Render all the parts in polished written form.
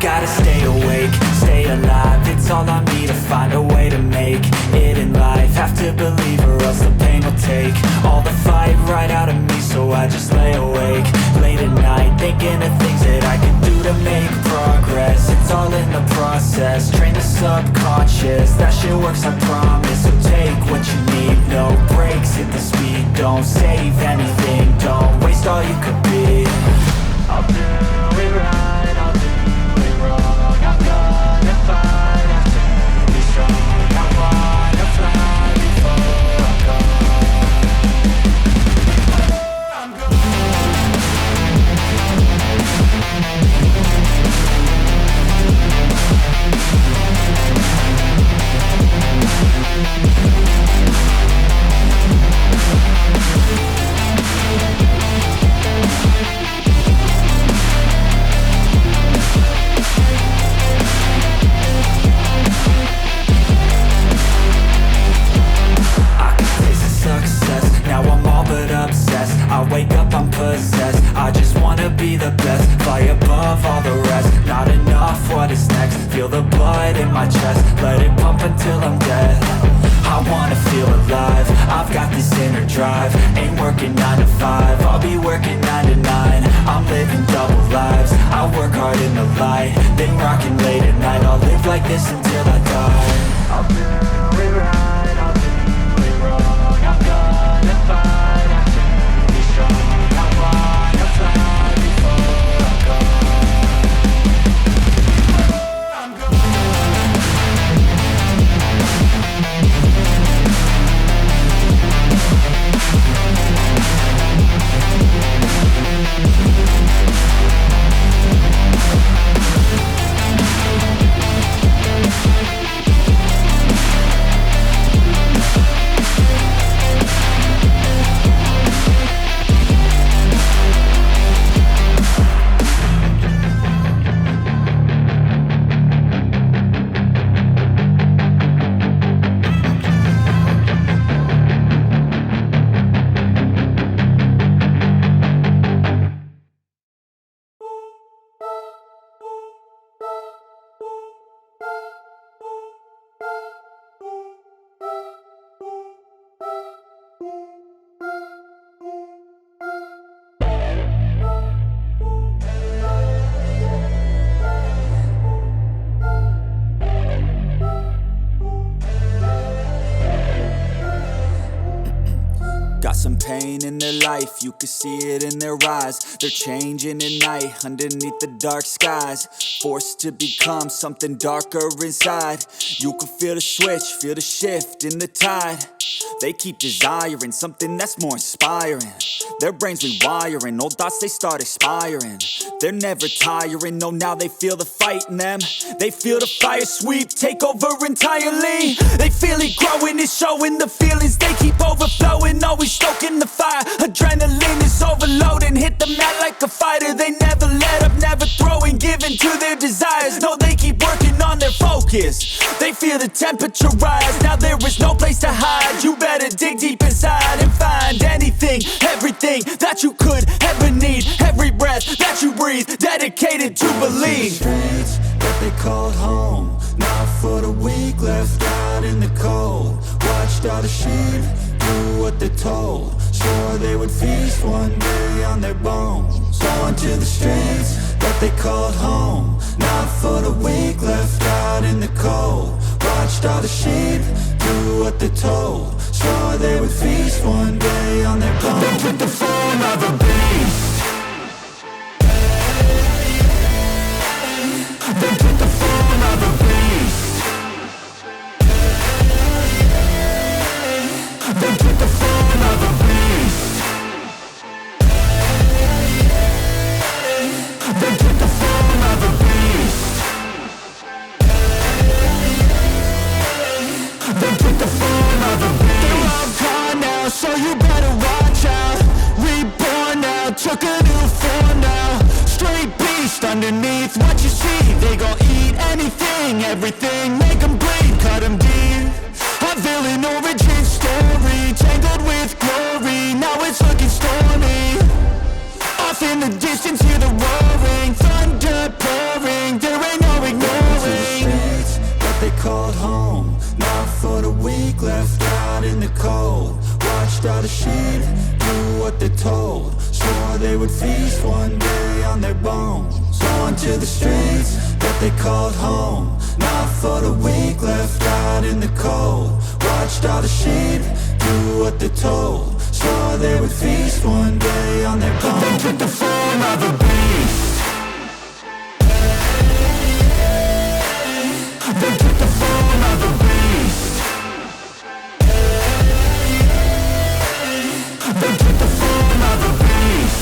Gotta stay awake, stay alive, it's all on me to find a way to make it in life. Have to believe or else the pain will take all the fight right out of me, so I just lay awake late at night, thinking of things that I can do to make progress. It's all in the process, train the subconscious, that shit works, I promise. So take what you need, no breaks, hit the speed, don't save anything, don't waste all you could be. I'll do it right, I'll do it wrong, I'm gonna fight, I have to be strong, I wanna fly before I'm gone. I'm gone. Now I'm all but obsessed, I wake up, I'm possessed, I just wanna be the best, fly above all the rest, not enough, what is next, feel the blood in my chest, let it pump until I'm dead, I wanna feel alive, I've got this inner drive, ain't working 9 to 5, I'll be working 9 to 9, I'm living double lives, I work hard in the light, then rocking late at night, I'll live like this until I die, I'll do it right, I'll do it wrong, I'm gonna fight, I have to be strong, I wanna fly before I'm gone. I'm gone. Got some pain in their life, you can see it in their eyes. They're changing at night, underneath the dark skies. Forced to become something darker inside. You can feel the switch, feel the shift in the tide. They keep desiring something that's more inspiring. Their brains rewiring, old thoughts they start expiring. They're never tiring, no now they feel the fight in them. They feel the fire sweep, take over entirely. They feel it growing, it's showing the feelings. They keep overflowing, always stoking the fire. Adrenaline is overloading, hit the mat like a fighter. They never let up, never throwing, giving to their desires. No, they keep working on their focus. They feel the temperature rise, now there is no place to hide. You better dig deep inside and find anything, everything that you could ever need. Every breath that you breathe, dedicated to believe. Streets that they called home, not for the weak, left out in the cold. Watched all the sheep do what they're told, swore they would feast one day on their bones. Going to the streets that they called home, not for the weak, left out in the cold. Watched all the sheep do what they're told, swore they would feast one day on their bones. They took the form of a beast. They took the form of a beast. They took the form of a beast. They took the form of a beast. They took the form of a beast. They're all gone now, so you better watch out. Reborn now, took a new form now. Straight beast underneath what you see. They gon' eat anything, everything, make them bleed, cut them deep. A villain origin story, tangled with glory, now it's looking stormy. Off in the distance, hear the roaring, thunder pouring. boring, there ain't no ignoring. To the streets that they called home, not for the weak, left out in the cold. Watched all the sheep do what they're told, swore they would feast one day on their bones. On to the streets that they called home, not for the weak, left out in the cold. Watched all the sheep do what they're told, swore they would feast one day on their bones. They took the form of a beast. They took the form of a beast. They took the form of a beast.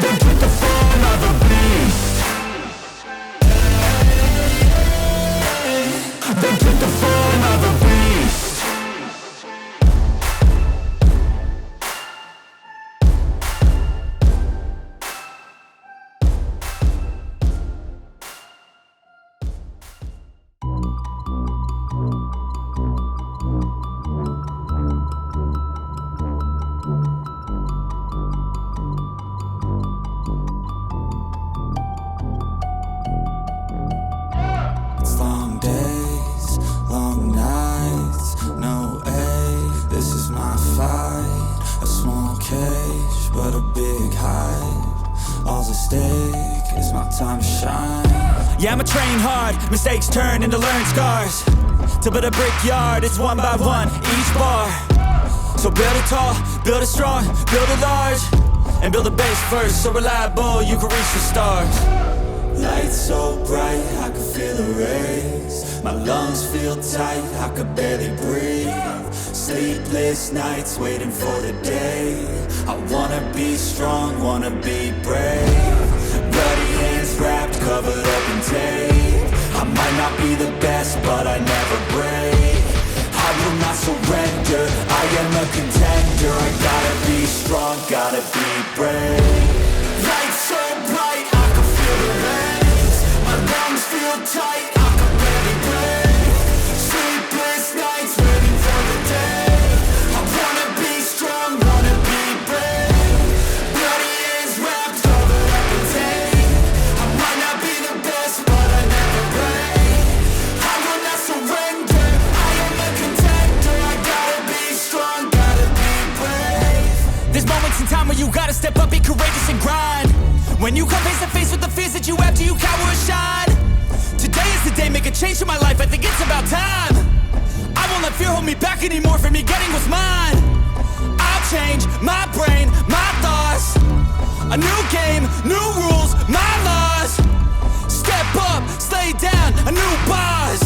They took the form of a beast. They took the form of a beast. It's long days, long nights, no aid. This is my fight, a small cage, but a big hive. All's at stake, it's my time to shine. Yeah, I'ma train hard, mistakes turn into learned scars. To build a brickyard, it's one by one, each bar. So build it tall, build it strong, build it large, and build a base first, so reliable you can reach the stars. Lights so bright, I can feel the rays. My lungs feel tight, I could barely breathe. Sleepless nights waiting for the day. I wanna be strong, wanna be brave. Bloody hands wrapped, covered up in tape. I might not be the best, but I never break. I will not surrender, I am a contender. I gotta be strong, gotta be brave. Lights so bright, I can feel the rays. My lungs feel tight, I can barely breathe. Sleepless nights waiting for the day. I wanna be strong, wanna be brave. Bloody hands wrapped, covered up in tape. I might not be the best, but I never break. I will not surrender, I am a contender. I gotta be strong, gotta be brave. There's moments in time where you gotta step up, be courageous and grind. When you come face to face with the fears that you have, do you cower or shine? Today is the day, make a change in my life, I think it's about time. I won't let fear hold me back anymore from me getting what's mine. I'll change my brain, my thoughts. A new game, new rules, my laws. Step up, slay down, a new boss.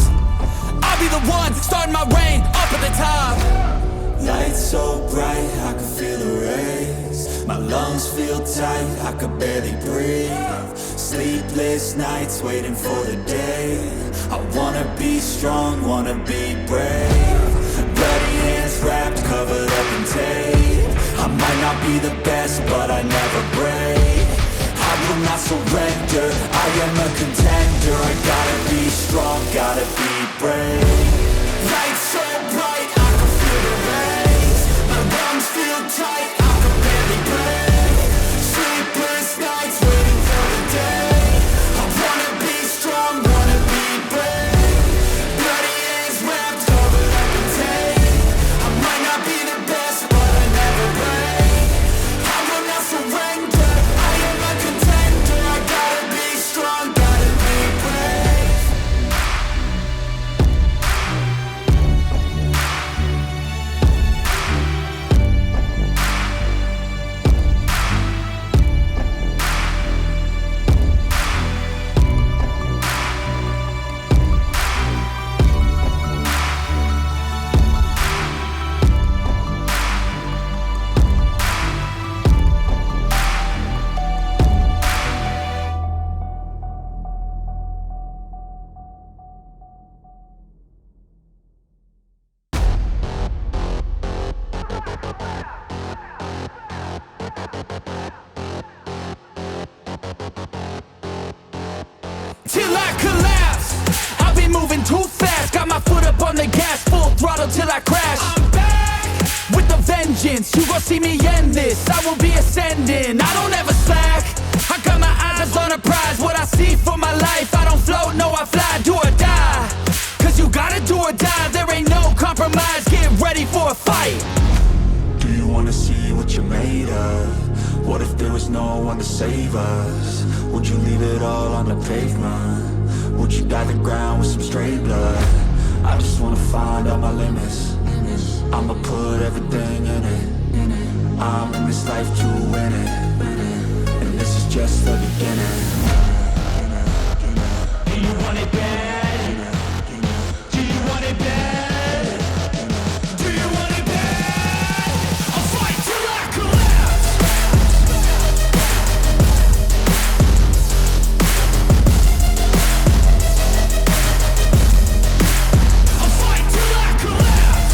I'll be the one, starting my reign, up at the top. Lights so bright, I can feel the rays. My lungs feel tight, I could barely breathe. Sleepless nights waiting for the day. I wanna be strong, wanna be brave. Bloody hands wrapped, covered up in tape. I might not be the best, but I never break. I will not surrender, I am a contender. I gotta be strong, gotta be brave. Lights so bright, I can feel the rays. My lungs feel tight, I can barely breathe. Sleepless nights waiting for the day. I wanna be strong, wanna be brave. Bloody hands wrapped, covered up in tape. I might not be the best, but I never break. I will not surrender, I am a contender. I gotta be strong, gotta be brave. Till I collapse, I've been moving too fast. Got my foot up on the gas, full throttle till I crash. I'm back with the vengeance. You gon' see me end this, I will be ascending. I don't ever slack, I got my eyes on a prize. What I see for my life, I don't float, no I fly. Do or die, cause you gotta do or die. There ain't no compromise, get ready for a fight. Do you wanna see what you're made of? What if there was no one to save us? Would you leave it all on the pavement? Would you dye the ground with some stray blood? I just wanna find all my limits. I'ma put everything in it. I'm in this life to win it, and this is just the beginning. Do you want it bad? Do you want it bad? Do you want it bad? I'll fight till I collapse. I'll fight till I collapse.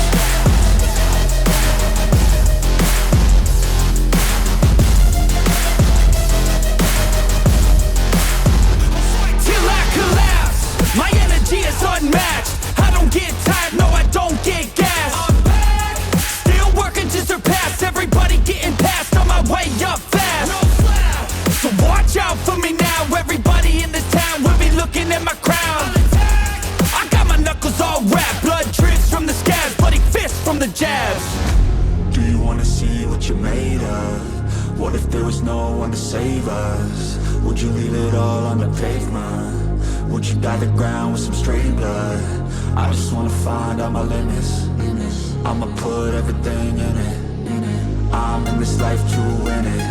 I'll fight till I collapse. My energy is unmatched. I don't get tired, no I don't get gas. I'm back, still working to surpass. Everybody getting past, on my way up fast. No slap, so watch out for me now. Everybody in this town will be looking at my crown. I got my knuckles all wrapped, blood drips from the scabs, bloody fists from the jabs. Do you wanna see what you're made of? What if there was no one to save us? Would you leave it all on the pavement? Would you dye the ground with some stray blood? I just wanna find all my limits. I'ma put everything in it. I'm in this life to win it,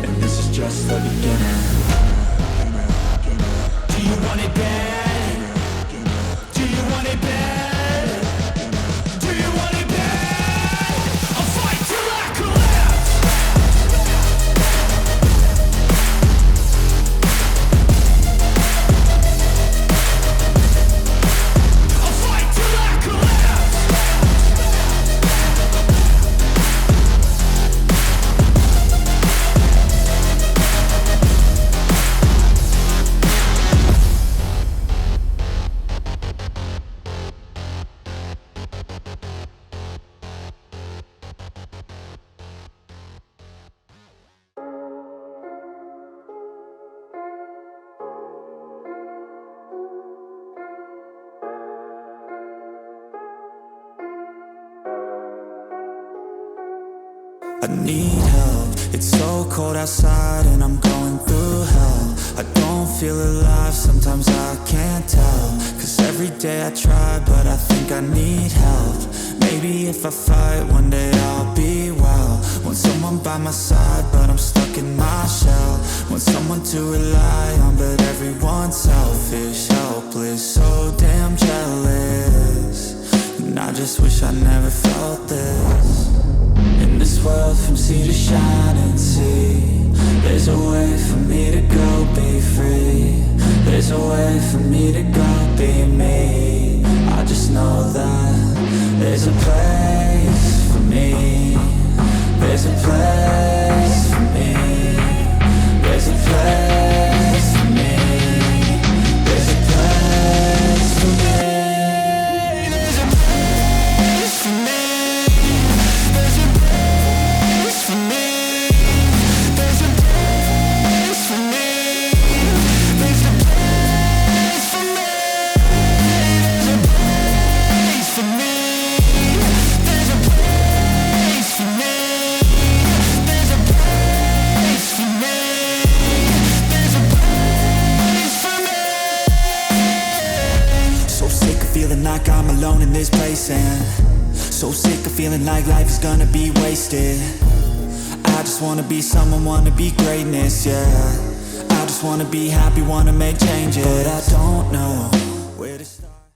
and this is just the beginning. Do you want it bad? Do you want it bad? Do you want it bad? I'll fight till I collapse. I'll fight till I collapse. I need help, it's so cold outside and I'm going through hell. I don't feel alive, sometimes I can't tell. Cause every day I try, but I think I need help. Maybe if I fight, one day I'll be well. Want someone by my side, but I'm stuck in my shell. Want someone to rely on, but everyone's selfish, helpless, so damn jealous. And I just wish I never felt this. In this world from sea to shining sea, there's a way for me to go be free. There's a way for me to go be me. I just know that there's a place for me. There's a place for me. There's a place for me. There's a place for me. There's a place for me. There's a place for me. There's a place for me. There's a place for me. There's a place for me. There's a place for me. There's a place for me. There's a place for me. So sick of feeling like I'm alone in this place, and so sick of feeling like life is gonna be wasted. I just wanna be someone, wanna be greatness, yeah. I just wanna be happy, wanna make changes, but I don't know where to start.